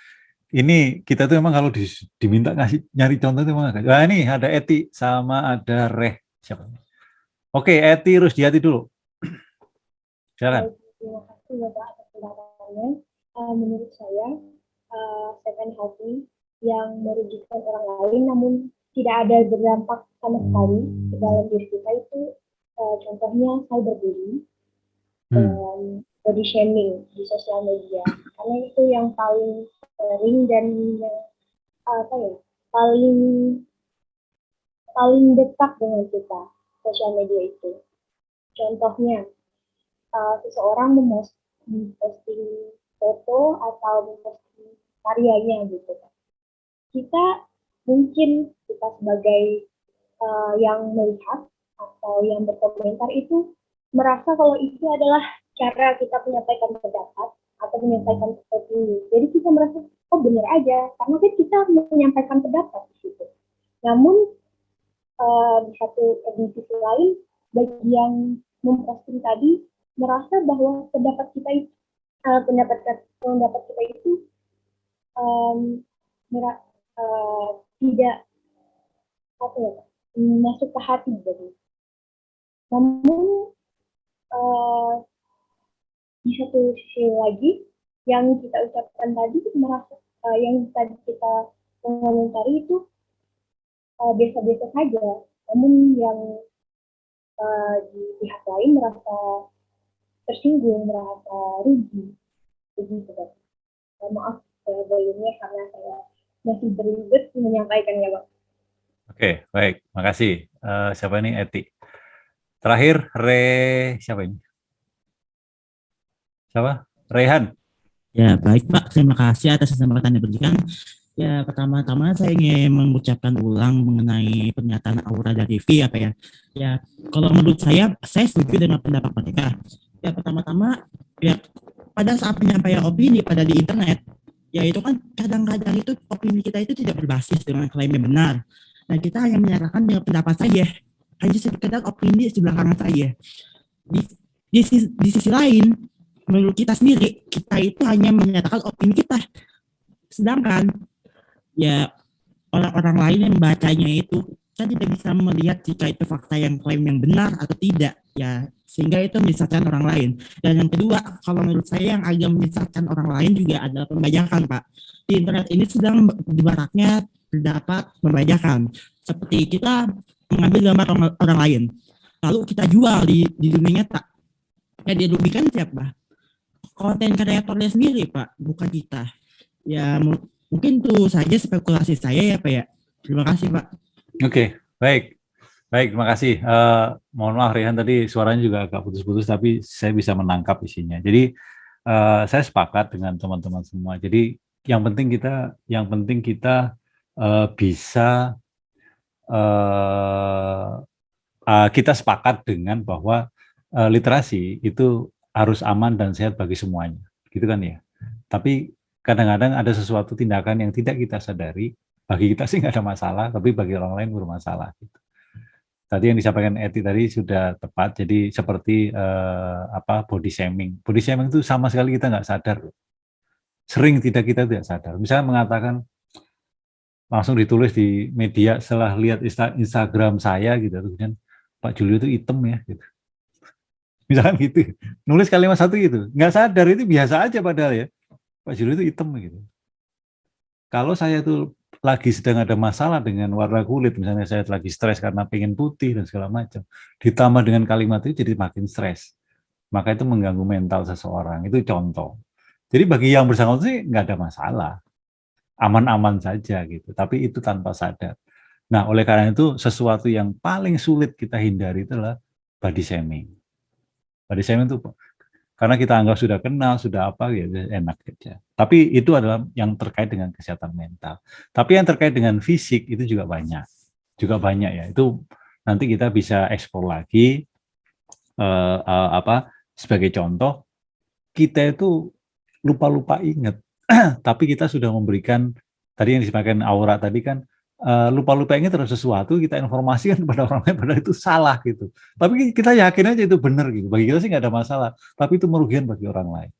Ini kita tuh memang kalau diminta nyari contoh itu memang agak. Nah ini ada Eti sama ada Reh. Siapa? Oke, Eti Rusdiati dulu. Silakan. Terima kasih Bapak atas pendapatannya. Menurut saya, second helping yang merugikan orang lain namun tidak ada berdampak sama sekali ke dalam diri kita itu contohnya cyberbullying dan body shaming di sosial media, karena itu yang paling sering dan paling dekat dengan kita, sosial media itu. Contohnya seseorang memposting foto atau memposting karyanya gitu. Kita mungkin kita sebagai yang melihat atau yang berkomentar itu merasa kalau itu adalah cara kita menyampaikan pendapat atau menyampaikan opini. Jadi kita merasa, oh benar aja, karena kan kita menyampaikan pendapat di situ. Namun di sisi lain, bagi yang memposting tadi merasa bahwa pendapat kita itu tidak masuk ke hati. Jadi, namun di satu sisi lagi yang kita ucapkan tadi merasa yang tadi kita mengomentari itu biasa-biasa saja, namun yang di pihak lain merasa tersinggung, merasa rugi, begitu. Maaf sebelumnya karena saya masih beribet menyampaikannya, Pak. Oke, baik, makasih. Siapa ini? Eti. Terakhir, siapa ini? Siapa? Rehan. Ya, baik Pak. Terima kasih atas kesempatan yang diberikan. Ya, pertama-tama saya ingin mengucapkan ulang mengenai pernyataan Aura dari V, apa ya. Ya, kalau menurut saya setuju dengan pendapat mereka. Ya, pertama-tama, ya pada saat penyampaian opini pada di internet, ya itu kan kadang-kadang itu opini kita itu tidak berbasis dengan klaim yang benar. Nah, kita hanya menyatakan dengan pendapat saja, hanya sekedar opini di belakangan saja. Di sisi lain, menurut kita sendiri, kita itu hanya menyatakan opini kita. Sedangkan ya orang-orang lain yang membacanya itu kan tidak bisa melihat jika itu fakta yang klaim yang benar atau tidak, ya sehingga itu menyesatkan orang lain. Dan yang kedua, kalau menurut saya yang agak menyesatkan orang lain juga adalah pembajakan, Pak. Di internet ini sedang dibaraknya terdapat pembajakan, seperti kita mengambil gambar orang lain lalu kita jual di dunia nyata. Ya dirugikan siapa? Konten kreatornya sendiri, Pak, bukan kita. Ya mungkin itu saja spekulasi saya ya, Pak ya. Terima kasih, Pak. Oke, baik. Baik, terima kasih. Mohon maaf Rehan, tadi suaranya juga agak putus-putus, tapi saya bisa menangkap isinya. Jadi saya sepakat dengan teman-teman semua. Jadi yang penting kita bisa kita sepakat dengan bahwa literasi itu harus aman dan sehat bagi semuanya, gitu kan ya. Tapi kadang-kadang ada sesuatu tindakan yang tidak kita sadari, bagi kita sih nggak ada masalah, tapi bagi orang lain bermasalah. Gitu. Tadi yang disampaikan Eti tadi sudah tepat. Jadi seperti body shaming. Body shaming itu sama sekali kita nggak sadar. Sering kita tidak sadar. Misalnya mengatakan langsung ditulis di media setelah lihat Instagram saya gitu, kemudian Pak Julio itu hitam ya, gitu. Misalkan gitu, nulis kalimat satu gitu, nggak sadar itu biasa aja padahal ya, Pak Julio itu hitam gitu. Kalau saya tuh lagi sedang ada masalah dengan warna kulit, misalnya saya lagi stres karena pengen putih dan segala macam, ditambah dengan kalimat itu jadi makin stres, maka itu mengganggu mental seseorang. Itu contoh. Jadi bagi yang bersangkutan sih nggak ada masalah, aman-aman saja gitu. Tapi itu tanpa sadar. Nah, oleh karena itu sesuatu yang paling sulit kita hindari itulah body shaming. Body shaming itu karena kita anggap sudah kenal, sudah apa gitu, enak aja. Tapi itu adalah yang terkait dengan kesehatan mental. Tapi yang terkait dengan fisik itu juga banyak ya. Itu nanti kita bisa eksplor lagi. Sebagai contoh, kita itu lupa ingat, tapi kita sudah memberikan tadi yang disampaikan Aura tadi kan. Lupa ingat terhadap sesuatu, kita informasikan kepada orang lain padahal itu salah gitu. Tapi kita yakin aja itu benar gitu. Bagi kita sih nggak ada masalah, tapi itu merugikan bagi orang lain.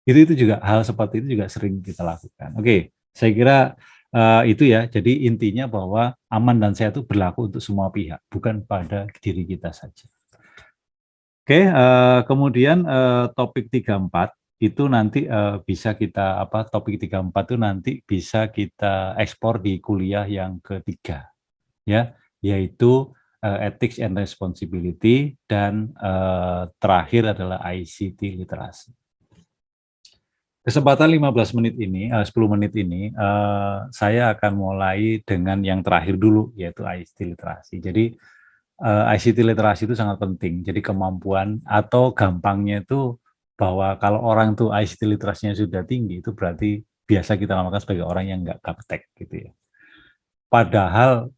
Itu juga hal seperti itu juga sering kita lakukan. Oke, saya kira itu ya. Jadi intinya bahwa aman dan sehat itu berlaku untuk semua pihak, bukan pada diri kita saja. Oke, kemudian topik 34. Itu nanti bisa kita topik 34 itu nanti bisa kita ekspor di kuliah yang ketiga ya, yaitu ethics and responsibility, dan terakhir adalah ICT literasi. Kesempatan 15 menit ini 10 menit ini saya akan mulai dengan yang terakhir dulu, yaitu ICT literasi. Jadi ICT literasi itu sangat penting. Jadi kemampuan atau gampangnya itu bahwa kalau orang tuh ICT literasinya sudah tinggi, itu berarti biasa kita namakan sebagai orang yang nggak gaptek gitu ya. Padahal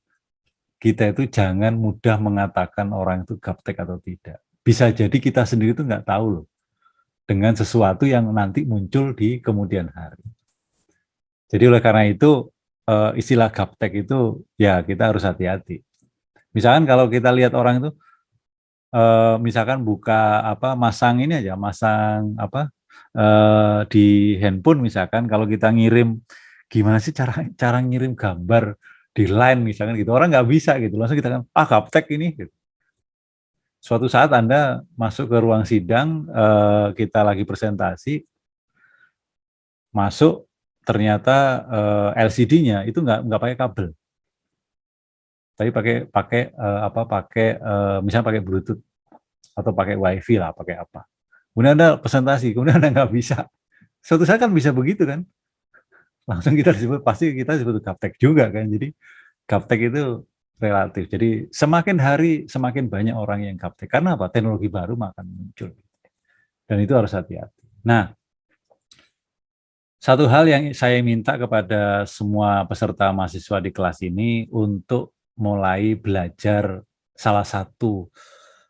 kita itu jangan mudah mengatakan orang itu gaptek atau tidak. Bisa jadi kita sendiri itu nggak tahu loh dengan sesuatu yang nanti muncul di kemudian hari. Jadi oleh karena itu istilah gaptek itu ya kita harus hati-hati. Misalkan kalau kita lihat orang itu misalkan buka masang ini aja, masang di handphone misalkan, kalau kita ngirim, gimana sih cara ngirim gambar di line misalkan gitu, orang nggak bisa gitu, langsung kita kan gaptek ini gitu. Suatu saat Anda masuk ke ruang sidang, kita lagi presentasi, masuk ternyata LCD-nya itu nggak pakai kabel, tapi pakai misalnya pakai Bluetooth atau pakai WiFi lah, pakai apa. Kemudian Anda presentasi, kemudian Anda nggak bisa. Suatu saat kan bisa begitu kan, langsung kita disebut gaptek juga kan. Jadi gaptek itu relatif. Jadi semakin hari semakin banyak orang yang gaptek. Karena apa? Teknologi baru akan muncul. Dan itu harus hati-hati. Nah, satu hal yang saya minta kepada semua peserta mahasiswa di kelas ini untuk mulai belajar salah satu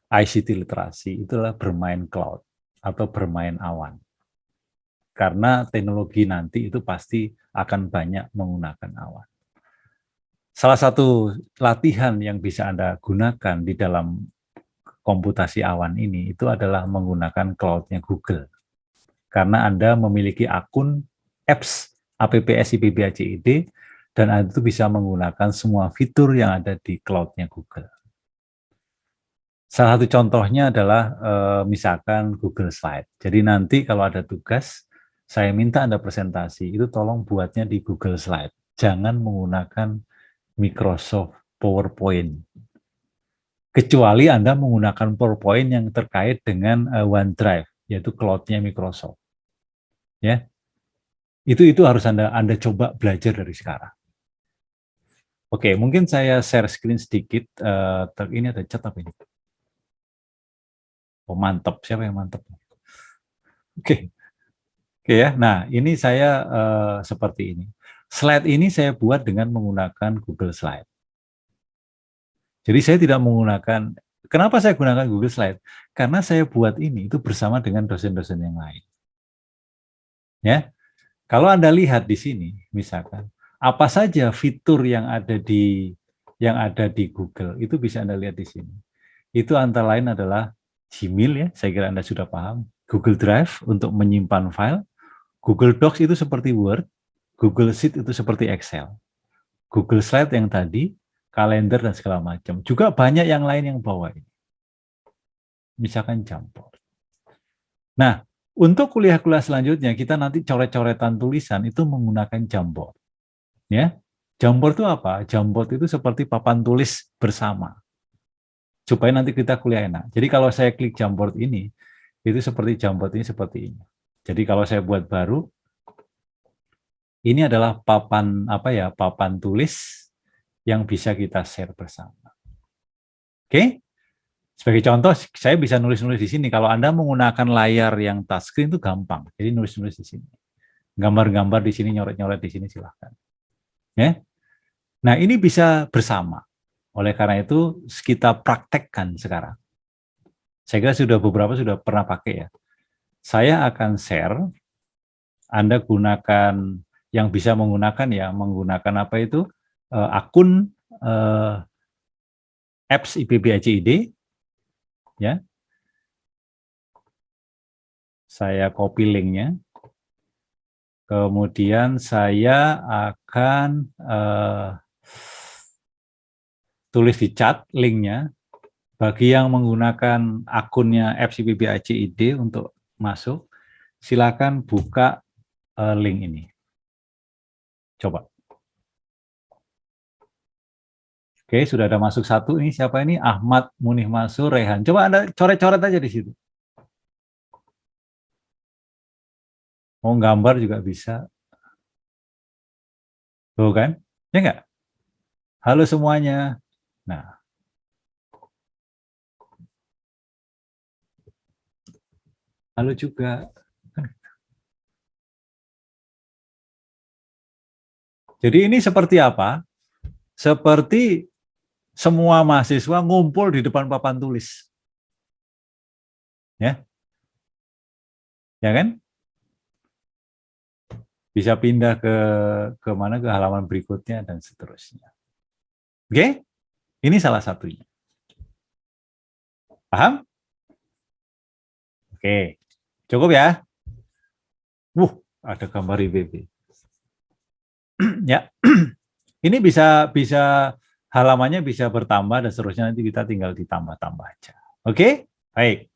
ICT literasi itulah bermain cloud atau bermain awan. Karena teknologi nanti itu pasti akan banyak menggunakan awan. Salah satu latihan yang bisa Anda gunakan di dalam komputasi awan ini itu adalah menggunakan cloud-nya Google. Karena Anda memiliki akun apps APPS IPB-ACID dan Anda itu bisa menggunakan semua fitur yang ada di cloud-nya Google. Salah satu contohnya adalah misalkan Google Slide. Jadi nanti kalau ada tugas, saya minta Anda presentasi, itu tolong buatnya di Google Slide. Jangan menggunakan Microsoft PowerPoint. Kecuali Anda menggunakan PowerPoint yang terkait dengan OneDrive, yaitu cloud-nya Microsoft. Ya, itu harus Anda coba belajar dari sekarang. Oke, mungkin saya share screen sedikit. Ini ada chat apa ini? Oh, mantap. Siapa yang mantap? Oke ya. Nah, ini saya seperti ini. Slide ini saya buat dengan menggunakan Google Slide. Jadi saya tidak menggunakan, kenapa saya gunakan Google Slide? Karena saya buat ini itu bersama dengan dosen-dosen yang lain. Ya, kalau Anda lihat di sini, misalkan apa saja fitur yang ada di Google itu bisa Anda lihat di sini. Itu antara lain adalah Gmail ya, saya kira Anda sudah paham. Google Drive untuk menyimpan file, Google Docs itu seperti Word, Google Sheet itu seperti Excel, Google Slide yang tadi, kalender dan segala macam. Juga banyak yang lain yang bawa ini. Misalkan Jamboard. Nah, untuk kuliah-kuliah selanjutnya kita nanti coret-coretan tulisan itu menggunakan Jamboard. Ya. Jamboard itu apa? Jamboard itu seperti papan tulis bersama. Supaya nanti kita kuliah enak. Jadi kalau saya klik Jamboard ini, itu seperti Jamboard ini seperti ini. Jadi kalau saya buat baru, ini adalah papan tulis yang bisa kita share bersama. Oke? Sebagai contoh, saya bisa nulis-nulis di sini. Kalau Anda menggunakan layar yang touchscreen itu gampang. Jadi nulis-nulis di sini. Gambar-gambar di sini, nyoret-nyoret di sini silahkan. Ya? Nah, ini bisa bersama. Oleh karena itu, kita praktekkan sekarang. Saya kira beberapa sudah pernah pakai ya. Saya akan share, Anda gunakan yang bisa menggunakan apa itu, akun apps IPB-ACID, ya. Saya copy linknya. Kemudian saya akan tulis di chat linknya. Bagi yang menggunakan akunnya apps IPB-ACID untuk masuk, silakan buka link ini. Coba. Oke, sudah ada masuk satu. Ini siapa ini? Ahmad Munih Masur Rehan. Coba Anda coret-coret aja di situ. Mau gambar juga bisa. Tuh kan? Ya enggak? Halo semuanya. Nah. Halo juga. Jadi ini seperti apa? seperti semua mahasiswa ngumpul di depan papan tulis. Ya. Ya kan? Bisa pindah ke mana, ke halaman berikutnya dan seterusnya. Oke? Ini salah satunya. Paham? Oke. Cukup ya? Ada gambar IPB. Ya. Ini bisa halamannya bisa bertambah dan seterusnya, nanti kita tinggal ditambah-tambah aja. Oke? Baik.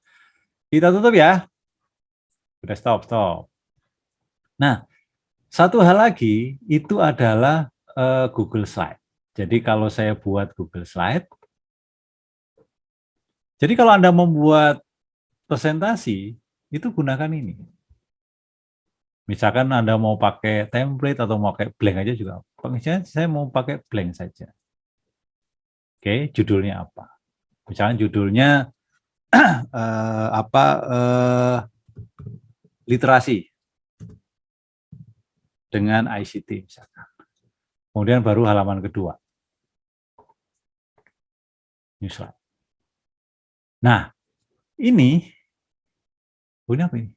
Kita tutup ya. Sudah stop. Nah, satu hal lagi itu adalah Google Slide. Jadi kalau saya buat Google Slide, jadi kalau Anda membuat presentasi, itu gunakan ini. Misalkan Anda mau pakai template atau mau pakai blank aja juga. Misalnya saya mau pakai blank saja. Oke, judulnya apa? Misalnya judulnya literasi dengan ICT misalkan. Kemudian baru halaman kedua. New slide. Nah, ini apa ini?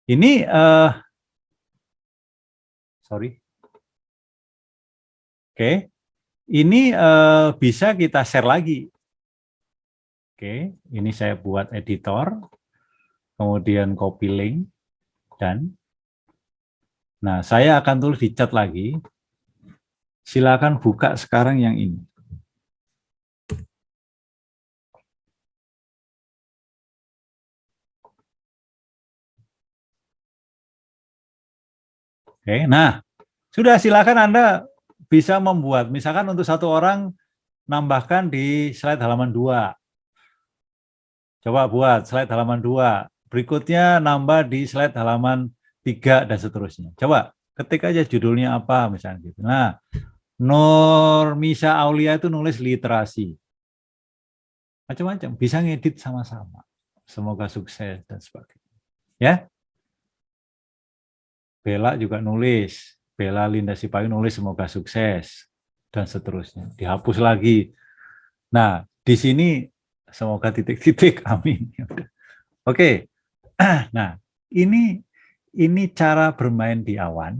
Ini sorry. Oke. Ini bisa kita share lagi. Oke, ini saya buat editor, kemudian copy link, dan nah saya akan tulis di chat lagi. Silakan buka sekarang yang ini. Oke, nah sudah, silakan Anda bisa membuat, misalkan untuk satu orang nambahkan di slide halaman 2. Coba buat slide halaman 2. Berikutnya nambah di slide halaman 3 dan seterusnya. Coba ketik aja judulnya apa misalnya gitu. Nah, Nurmisa Aulia itu nulis literasi. Macam-macam, bisa ngedit sama-sama. Semoga sukses dan sebagainya. Ya. Bella juga nulis. Bella Linda Sipayu nulis semoga sukses dan seterusnya. Dihapus lagi. Nah, di sini semoga titik-titik, amin. Oke. Nah, ini cara bermain di awan.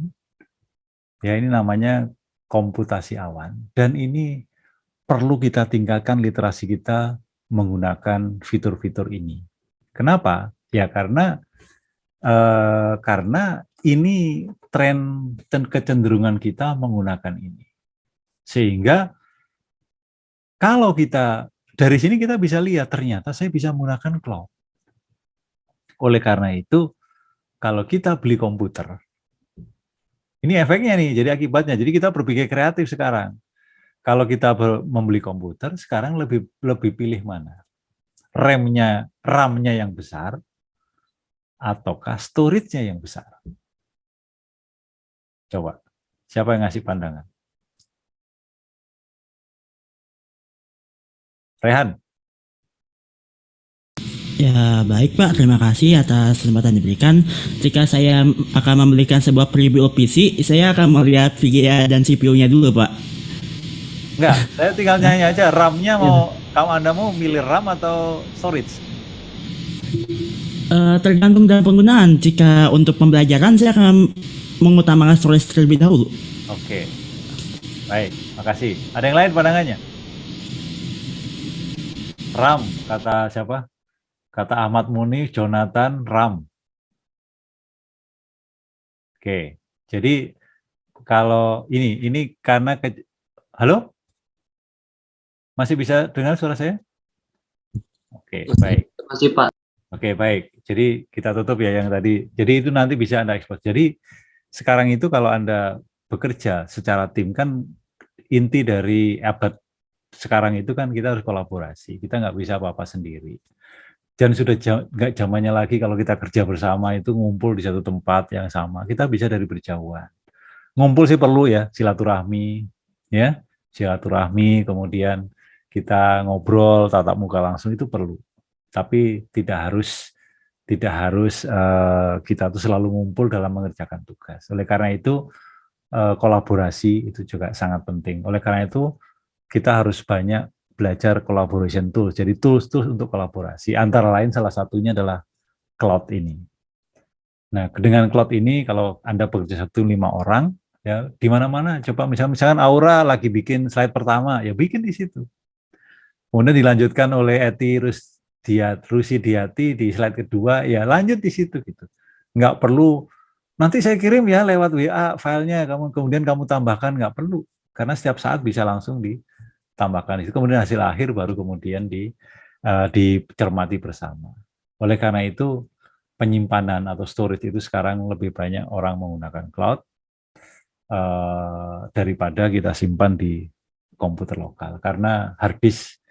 Ya, ini namanya komputasi awan, dan ini perlu kita tingkatkan literasi kita menggunakan fitur-fitur ini. Kenapa? Ya karena ini tren dan kecenderungan kita menggunakan ini. Sehingga kalau kita dari sini kita bisa lihat ternyata saya bisa menggunakan cloud. Oleh karena itu, kalau kita beli komputer, ini efeknya nih, jadi akibatnya. Jadi kita berpikir kreatif sekarang. Kalau kita membeli komputer, sekarang lebih pilih mana? RAM-nya yang besar, ataukah storage-nya yang besar? Coba, siapa yang ngasih pandangan? Rehan? Ya, baik Pak. Terima kasih atas kesempatan diberikan. Jika saya akan membelikan sebuah preview PC, saya akan melihat VGA dan CPU-nya dulu, Pak. Enggak, saya tinggal nyanyi aja. RAM-nya Anda mau milih RAM atau storage? Tergantung dari penggunaan. Jika untuk pembelajaran, saya akan mengutamakan storage terlebih dahulu. Oke. Baik, makasih. Ada yang lain pandangannya? RAM, kata siapa? Kata Ahmad Muni, Jonathan, RAM. Oke, jadi kalau ini karena halo? Masih bisa dengar suara saya? Oke, baik. Masih Pak. Oke, baik. Jadi kita tutup ya yang tadi. Jadi itu nanti bisa Anda ekspor. Jadi sekarang itu kalau Anda bekerja secara tim, kan inti dari abad sekarang itu kan kita harus kolaborasi. Kita nggak bisa apa-apa sendiri. Dan sudah nggak zamannya lagi kalau kita kerja bersama itu ngumpul di satu tempat yang sama. Kita bisa dari berjauhan. Ngumpul sih perlu ya, silaturahmi, ya, silaturahmi, kemudian kita ngobrol tatap muka langsung itu perlu. Tapi tidak harus kita tuh selalu ngumpul dalam mengerjakan tugas. Oleh karena itu kolaborasi itu juga sangat penting. Oleh karena itu kita harus banyak belajar collaboration tools. Jadi tools untuk kolaborasi. Antara lain salah satunya adalah cloud ini. Nah, dengan cloud ini kalau Anda bekerja 5 orang, ya di mana-mana coba misalkan Aura lagi bikin slide pertama, ya bikin di situ. Kemudian dilanjutkan oleh Eti Rusidiati di slide kedua, ya lanjut di situ gitu. Nggak perlu nanti saya kirim ya lewat WA filenya, kemudian kamu tambahkan, nggak perlu, karena setiap saat bisa langsung ditambahkan itu. Kemudian hasil akhir baru kemudian dicermati bersama. Oleh karena itu penyimpanan atau storage itu sekarang lebih banyak orang menggunakan cloud daripada kita simpan di komputer lokal, karena hard disk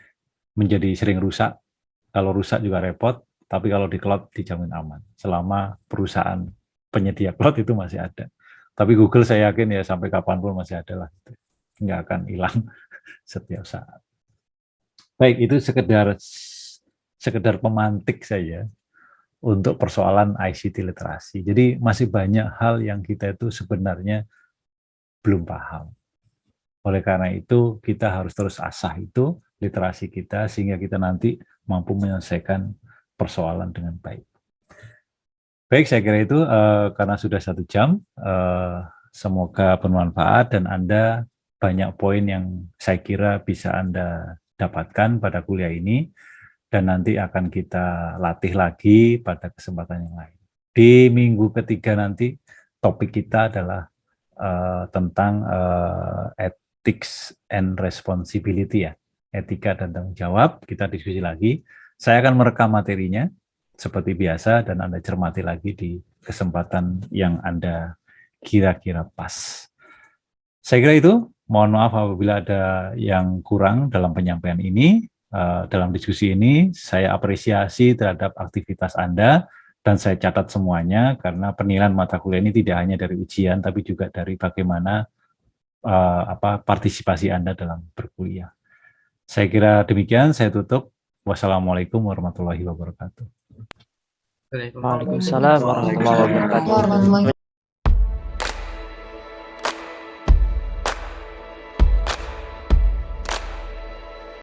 menjadi sering rusak. Kalau rusak juga repot, tapi kalau di cloud dijamin aman selama perusahaan penyedia cloud itu masih ada. Tapi Google saya yakin ya sampai kapanpun masih ada lah, nggak akan hilang setiap saat. Baik, itu sekedar pemantik saya untuk persoalan ICT literasi. Jadi masih banyak hal yang kita itu sebenarnya belum paham. Oleh karena itu kita harus terus asah itu literasi kita sehingga kita nanti mampu menyelesaikan persoalan dengan baik. Baik, saya kira itu karena sudah 1 jam, semoga bermanfaat dan Anda banyak poin yang saya kira bisa Anda dapatkan pada kuliah ini dan nanti akan kita latih lagi pada kesempatan yang lain. Di minggu ketiga nanti topik kita adalah tentang ethics and responsibility ya, etika dan tanggung jawab. Kita diskusi lagi. Saya akan merekam materinya seperti biasa dan Anda cermati lagi di kesempatan yang Anda kira-kira pas. Saya kira itu. Mohon maaf apabila ada yang kurang dalam penyampaian ini. Dalam diskusi ini saya apresiasi terhadap aktivitas Anda dan saya catat semuanya karena penilaian mata kuliah ini tidak hanya dari ujian tapi juga dari bagaimana partisipasi Anda dalam berkuliah. Saya kira demikian, saya tutup. Wassalamualaikum warahmatullahi wabarakatuh. Waalaikumsalam warahmatullahi wabarakatuh.